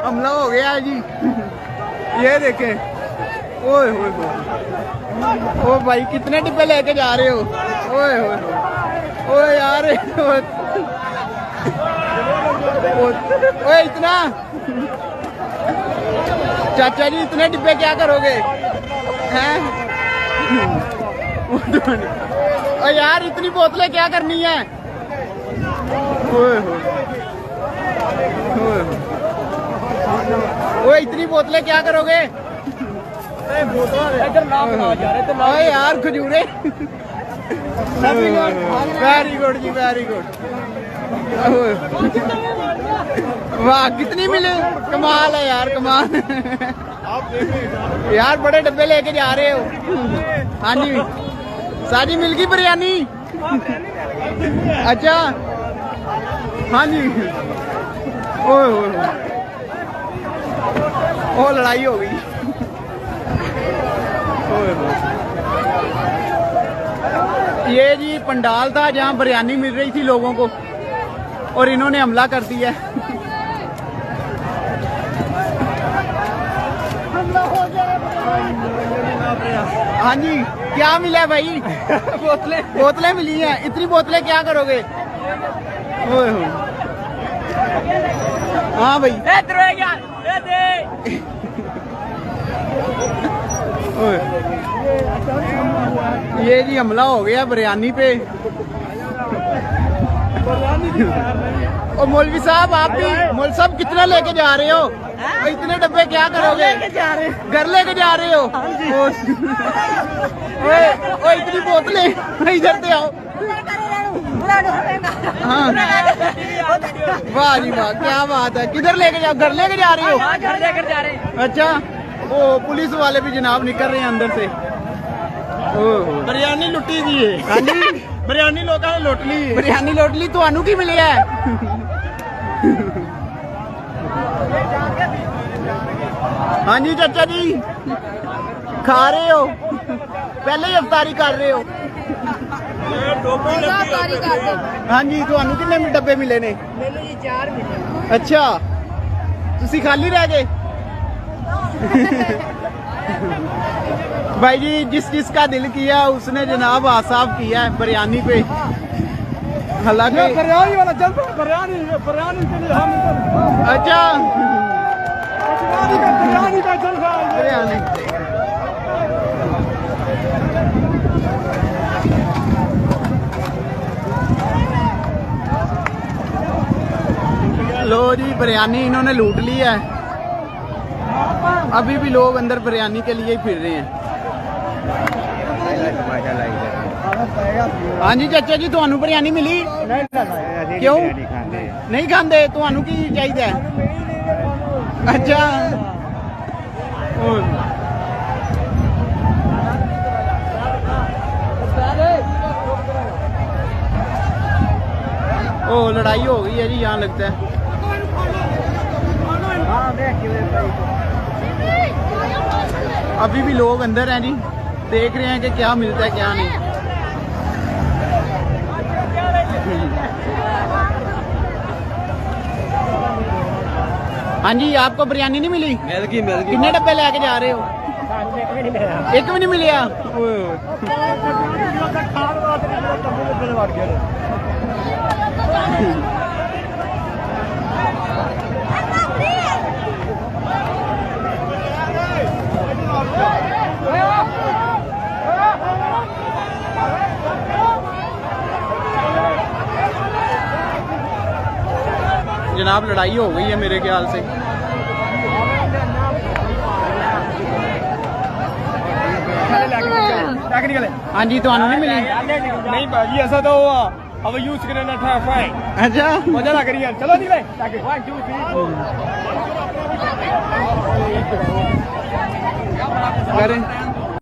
हमला हो गया है जी। ये देखे, ओए होए ओ भाई कितने डिब्बे लेके जा रहे हो? ओए होए ओए यार, ओए इतना चाचा जी, इतने डिब्बे क्या करोगे हैं? ओ यार इतनी बोतलें क्या करनी है? ओए इतनी बोतलें क्या करोगे? ओए यार खजूरे। वेरी गुड जी, वेरी गुड। वाह कितनी मिले, कमाल है यार, कमाल। यार बड़े डब्बे लेके जा रहे हो। हाँ जी, सारी मिल गई बिरयानी? अच्छा हाँ जी। ओए ओ लड़ाई हो गई। ये जी पंडाल था जहाँ बिरयानी मिल रही थी लोगों को, और इन्होंने हमला कर दिया। हाँ जी, क्या मिला भाई? बोतलें मिली हैं। इतनी बोतलें क्या करोगे? हाँ भाई, ये जी हमला हो गया बिरयानी पे। और मौलवी साहब, आप भी मौलवी साहब कितना लेके जा रहे हो? इतने डब्बे क्या करोगे? घर लेके जा रहे हो? ओए इतनी बोतलें, इधर से आओ। हाँ वाह जी वाह, क्या बात है। किधर लेके जाओ? घर लेके जा रहे हो? घर लेकर जा रहे हैं। अच्छा, वो पुलिस वाले भी जनाब निकल रहे हैं अंदर से। बिरयानी लुटी दी है। हाँ जी, बिरयानी लोगों ने लुट ली। बिरयानी लुट ली। ਤੁਹਾਨੂੰ की मिली है? हाँ जी चाचा जी, खा रहे हो? पहले ही अफ्तारी कर रहे हो? हाँ जी, ਤੁਹਾਨੂੰ किन्ने डब्बे मिले ने? ਮੈਨੂੰ ਜੀ 4 ਮਿਲੇ। अच्छा, ਤੁਸੀਂ खाली रह गए? भाई जी, जिस जिसका दिल किया उसने जनाब आसाब किया है बिरयानी पे। हालांकि बिरयानी वाला चलता है, बिरयानी के लिए हम अच्छा बिरयानी का चल रहा है। बिरयानी लो जी, बिरयानी इन्होंने लूट ली है। अभी भी लोग अंदर बिरयानी के लिए ही फिर रहे हैं। हाँ जी चाचा जी, ਤੁਹਾਨੂੰ बिरयानी मिली? क्यों नहीं खाते? ਤੁਹਾਨੂੰ की चाहिए? अच्छा, ओ लड़ाई हो गई है जी यहाँ लगता है। अभी भी लोग अंदर हैं जी, देख रहे हैं कि क्या मिलता है क्या नहीं। हाँ जी, आपको बिरयानी नहीं मिली? मिल गई। कितने डब्बे लेके जा रहे हो? एक भी नहीं मिलिया। जनाब लड़ाई हो गई है मेरे ख्याल से। हाँ जी, तो नहीं मिली? नहीं भाजी, ऐसा तो हुआ। अब यूज करना था। अच्छा, मजा ना करिए। चलो निकले। करें